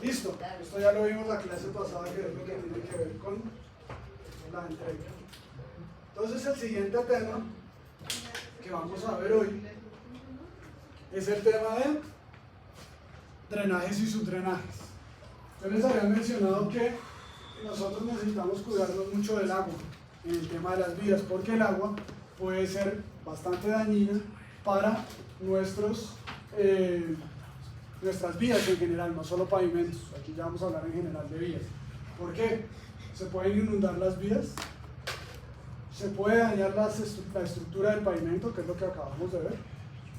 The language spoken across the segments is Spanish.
Listo, esto ya lo vimos la clase pasada, que es lo que tiene que ver con la entrega. Entonces el siguiente tema que vamos a ver hoy es el tema de drenajes y subdrenajes. Yo les había mencionado que nosotros necesitamos cuidarnos mucho del agua en el tema de las vías, porque el agua puede ser bastante dañina para nuestras vías en general, no solo pavimentos. Aquí ya vamos a hablar en general de vías. ¿Por qué? Se pueden inundar las vías, se puede dañar la estructura del pavimento, que es lo que acabamos de ver,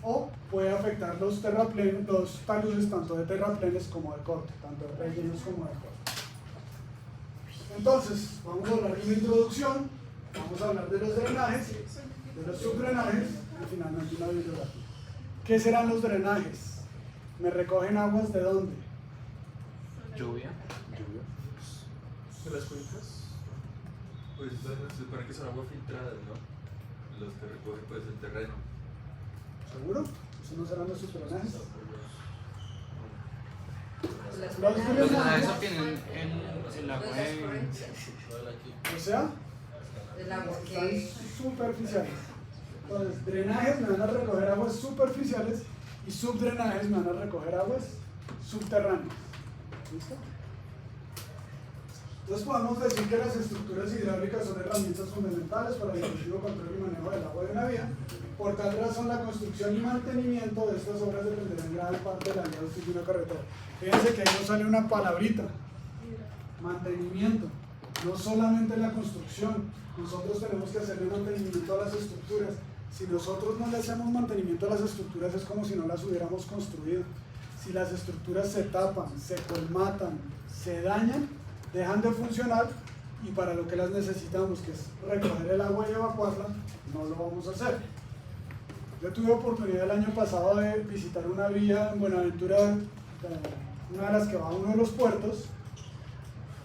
o puede afectar los taludes tanto de terraplenes como de corte, tanto de rellenos como de corte. Entonces, vamos a hablar de una introducción, vamos a hablar de los drenajes, de los subdrenajes y finalmente una bibliografía. ¿Qué serán los drenajes? ¿Me recogen aguas de dónde? Lluvia. ¿De las cuencas? Pues se supone que son aguas filtradas, ¿no? Los que recoge pues el terreno. ¿Seguro? ¿Eso no serán los subdrenajes? Los drenajes obtienen el agua O sea, El agua están que superficiales. Entonces, drenajes me van a recoger aguas superficiales y subdrenajes me van a recoger aguas subterráneas. ¿Listo? Entonces podemos decir que las estructuras hidráulicas son herramientas fundamentales para el efectivo control y manejo del agua de una vía. Por tal razón, la construcción y mantenimiento de estas obras dependerá en gran parte de la vía útil de una carretera. Fíjense que ahí nos sale una palabrita: mantenimiento. No solamente la construcción, nosotros tenemos que hacerle mantenimiento a las estructuras. Si nosotros no le hacemos mantenimiento a las estructuras, es como si no las hubiéramos construido. Si las estructuras se tapan, se colmatan, se dañan, dejan de funcionar, y para lo que las necesitamos, que es recoger el agua y evacuarla, no lo vamos a hacer. Yo tuve oportunidad el año pasado de visitar una vía en Buenaventura, una de las que va a uno de los puertos,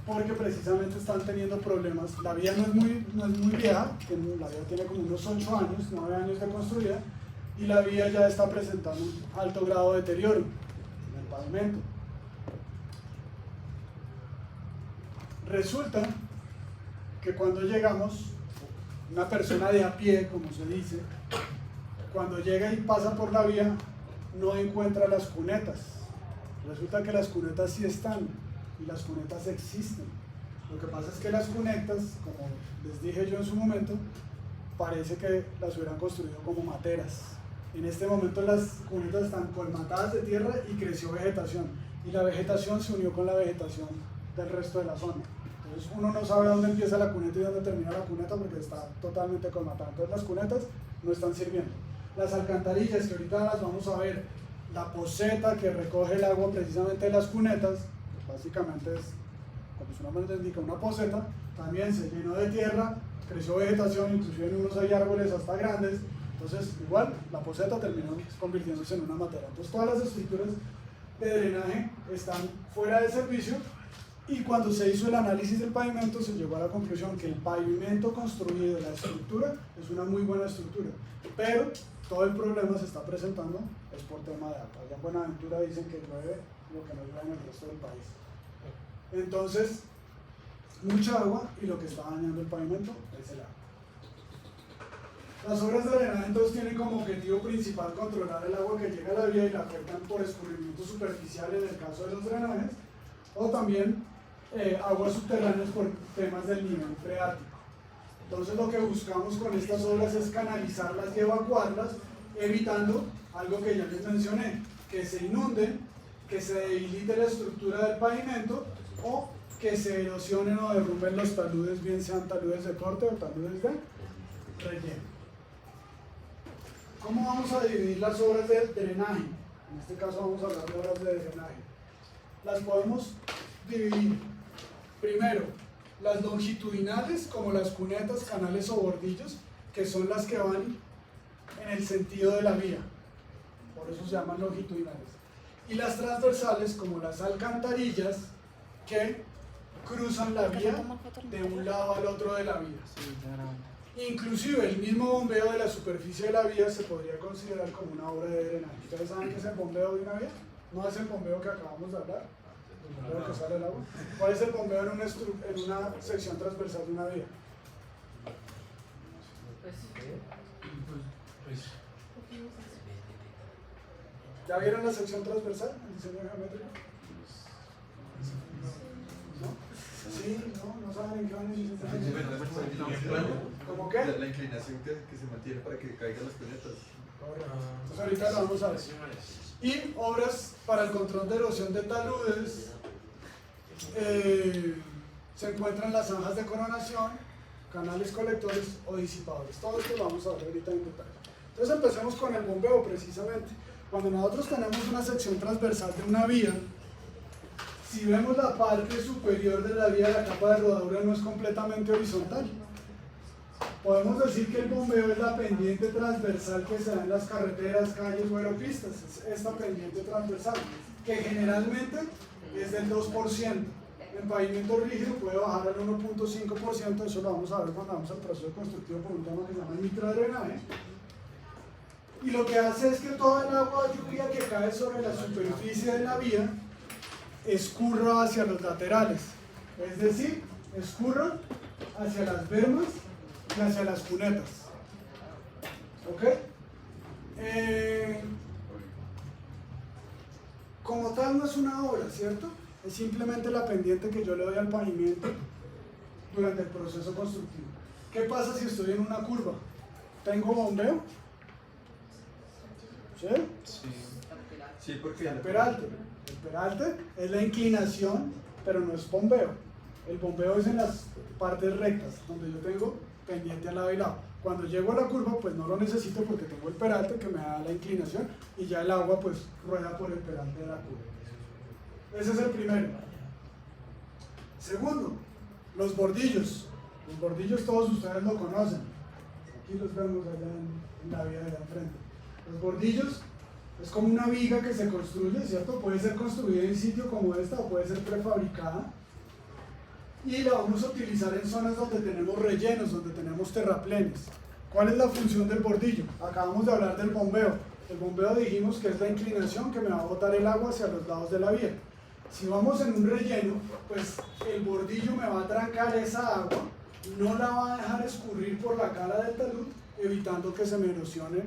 porque precisamente están teniendo problemas. La vía no es muy vieja, la vía tiene como unos 8 años, 9 años de construida, y la vía ya está presentando un alto grado de deterioro en el pavimento. Resulta que cuando llegamos, una persona de a pie, como se dice, cuando llega y pasa por la vía, no encuentra las cunetas. Resulta que las cunetas sí están, y las cunetas existen. Lo que pasa es que las cunetas, como les dije yo en su momento, parece que las hubieran construido como materas. En este momento las cunetas están colmatadas de tierra y creció vegetación, y la vegetación se unió con la vegetación del resto de la zona. Entonces uno no sabe dónde empieza la cuneta y dónde termina la cuneta, porque está totalmente colmatada. Entonces las cunetas no están sirviendo. Las alcantarillas, que ahorita las vamos a ver, la poceta que recoge el agua precisamente de las cunetas, básicamente es, como su nombre indica, una poceta, también se llenó de tierra, creció vegetación, inclusive en unos hay árboles hasta grandes. Entonces igual la poceta terminó convirtiéndose en una matera. Entonces todas las estructuras de drenaje están fuera de servicio, y cuando se hizo el análisis del pavimento se llegó a la conclusión que el pavimento construido, la estructura, es una muy buena estructura, pero todo el problema se está presentando es por tema de agua. Allá en Buenaventura dicen que llueve lo que no llueve en el resto del país. Entonces, mucha agua, y lo que está dañando el pavimento es el agua. Las obras de drenaje entonces tienen como objetivo principal controlar el agua que llega a la vía y la afectan por escurrimiento superficial en el caso de los drenajes, o también aguas subterráneas por temas del nivel freático. Entonces lo que buscamos con estas obras es canalizarlas y evacuarlas, evitando algo que ya les mencioné: que se inunden, que se debilite la estructura del pavimento, o que se erosionen o derrumben los taludes, bien sean taludes de corte o taludes de relleno. ¿Cómo vamos a dividir las obras de drenaje? En este caso vamos a hablar de obras de drenaje. Las podemos dividir, primero, las longitudinales, como las cunetas, canales o bordillos, que son las que van en el sentido de la vía, por eso se llaman longitudinales, y las transversales, como las alcantarillas, que cruzan la vía de un lado al otro de la vía. Inclusive el mismo bombeo de la superficie de la vía se podría considerar como una obra de drenaje. ¿Ustedes saben qué es el bombeo de una vía? ¿No es el bombeo que acabamos de hablar? ¿Bombeo que sale el agua? ¿Cuál es el bombeo en una sección transversal de una vía? ¿Ya vieron la sección transversal en diseño geométrico? ¿No? Sí, no saben en qué van en diseño geométrico. ¿Cómo qué? La inclinación que se mantiene para que caigan las cunetas. Entonces ahorita lo vamos a ver. Y obras para el control de erosión de taludes. Se encuentran las zanjas de coronación, canales colectores o disipadores. Todo esto lo vamos a ver ahorita en detalle. Entonces empecemos con el bombeo precisamente. Cuando nosotros tenemos una sección transversal de una vía, si vemos la parte superior de la vía, la capa de rodadura no es completamente horizontal. Podemos decir que el bombeo es la pendiente transversal que se da en las carreteras, calles o aeropistas. Es esta pendiente transversal, que generalmente es del 2%. En pavimento rígido puede bajar al 1.5%, eso lo vamos a ver cuando vamos al proceso constructivo por un tema que se llama el microdrenaje. Y lo que hace es que todo el agua de lluvia que cae sobre la superficie de la vía escurra hacia los laterales, es decir, escurra hacia las bermas y hacia las cunetas. ¿Ok? Como tal no es una obra, ¿cierto? Es simplemente la pendiente que yo le doy al pavimento durante el proceso constructivo. ¿Qué pasa si estoy en una curva? ¿Tengo bombeo? ¿Sí? Sí, porque El peralte. El peralte es la inclinación, pero no es bombeo. El bombeo es en las partes rectas, donde yo tengo pendiente al lado y lado. Cuando llego a la curva, pues no lo necesito porque tengo el peralte que me da la inclinación y ya el agua pues rueda por el peralte de la curva. Ese es el primero. Segundo, los bordillos. Los bordillos todos ustedes lo conocen. Aquí los vemos allá en la vía de allá enfrente. Los bordillos es como una viga que se construye, ¿cierto? Puede ser construida en sitio como esta o puede ser prefabricada. Y la vamos a utilizar en zonas donde tenemos rellenos, donde tenemos terraplenes. ¿Cuál es la función del bordillo? Acabamos de hablar del bombeo. El bombeo dijimos que es la inclinación que me va a botar el agua hacia los lados de la vía. Si vamos en un relleno, pues el bordillo me va a trancar esa agua, no la va a dejar escurrir por la cara del talud, evitando que se me erosione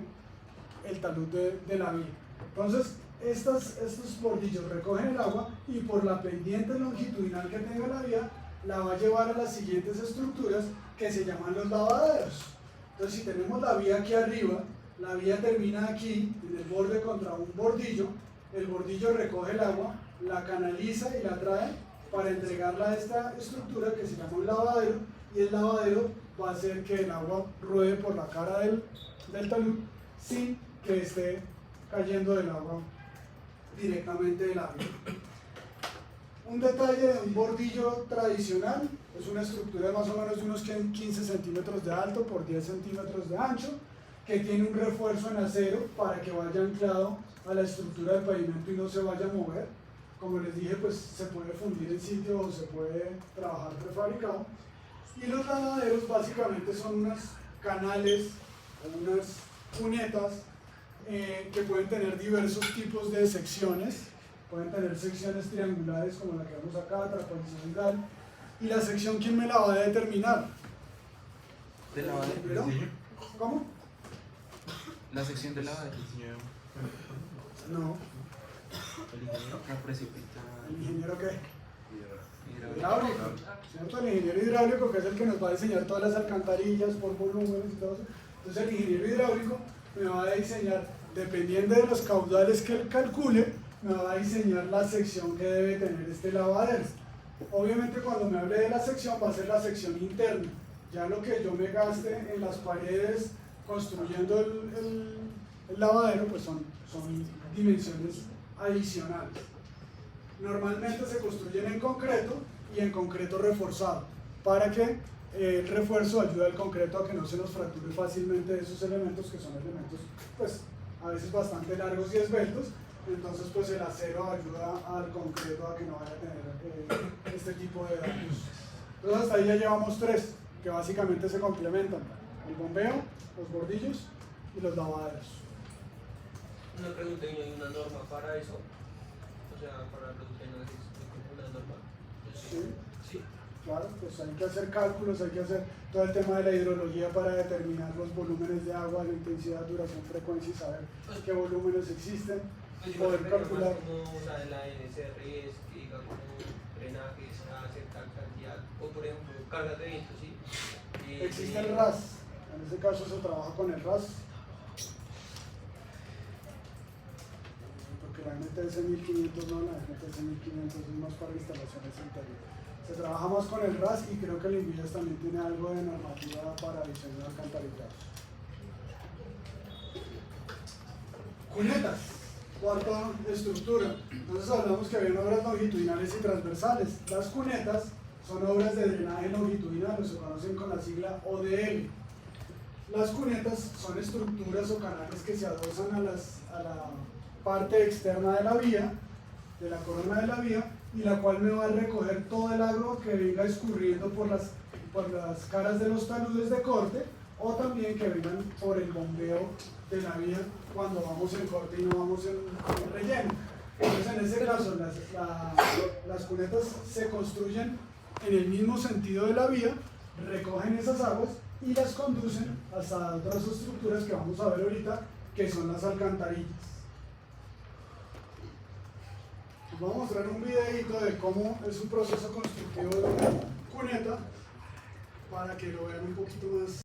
el talud de la vía. Entonces, estos bordillos recogen el agua y por la pendiente longitudinal que tenga la vía, la va a llevar a las siguientes estructuras que se llaman los lavaderos. Entonces, si tenemos la vía aquí arriba, la vía termina aquí, en el borde contra un bordillo, el bordillo recoge el agua, la canaliza y la trae para entregarla a esta estructura que se llama un lavadero, y el lavadero va a hacer que el agua ruede por la cara del talud sin que esté cayendo del agua directamente del agua. Un detalle de un bordillo tradicional: es una estructura de más o menos de unos 15 centímetros de alto por 10 centímetros de ancho, que tiene un refuerzo en acero para que vaya anclado a la estructura del pavimento y no se vaya a mover. Como les dije, pues se puede fundir en sitio o se puede trabajar prefabricado. Y los lavaderos básicamente son unos canales o unas cunetas que pueden tener diversos tipos de secciones. Pueden tener secciones triangulares como la que vemos acá, trapezoidal. ¿Y la sección quién me la va a determinar? ¿De lavadero? ¿Cómo? La sección de lavadero. No. La precipita. ¿El ingeniero qué? Hidráulico. ¿Cierto? El ingeniero hidráulico, que es el que nos va a diseñar todas las alcantarillas por volúmenes y todo eso. Entonces el ingeniero hidráulico me va a diseñar, dependiendo de los caudales que él calcule, me va a diseñar la sección que debe tener este lavadero. Obviamente cuando me hable de la sección va a ser la sección interna. Ya lo que yo me gaste en las paredes construyendo el lavadero, pues son dimensiones adicionales. Normalmente se construyen en concreto y en concreto reforzado, para que el refuerzo ayude al concreto a que no se nos fracture fácilmente esos elementos, que son elementos pues a veces bastante largos y esbeltos. Entonces pues el acero ayuda al concreto a que no vaya a tener este tipo de daños. Entonces hasta ahí ya llevamos tres que básicamente se complementan: el bombeo, los bordillos y los lavaderos. Una pregunta: ¿y hay una norma para eso? O sea, para los drenajes de Sí, Sí. claro, pues hay que hacer cálculos, hay que hacer todo el tema de la hidrología para determinar los volúmenes de agua, la intensidad, duración, frecuencia y saber qué volúmenes existen, Pues yo me poder refería calcular. más como, o sea, de la NSRS, que diga como drenajes a cierta cantidad, o por ejemplo, cargas de viento, ¿sí? Existe el RAS, en ese caso se trabaja con el RAS, porque la NTS 1500 no, la NTS 1500 es más para instalaciones interiores. Se trabaja más con el RAS y creo que el INVIAS también tiene algo de normativa para diseño de alcantarillados. Cunetas, cuarta estructura. Entonces hablamos que había obras longitudinales y transversales. Las cunetas son obras de drenaje longitudinal, o se conocen con la sigla ODL. Las cunetas son estructuras o canales que se adosan a la parte externa de la vía, de la corona de la vía, y la cual me va a recoger todo el agua que venga escurriendo por las caras de los taludes de corte, o también que vengan por el bombeo de la vía cuando vamos en corte y no vamos en relleno. Entonces en ese caso las cunetas se construyen en el mismo sentido de la vía, recogen esas aguas y las conducen hasta otras estructuras que vamos a ver ahorita, que son las alcantarillas. Les voy a mostrar un videito de cómo es un proceso constructivo de una cuneta para que lo vean un poquito más.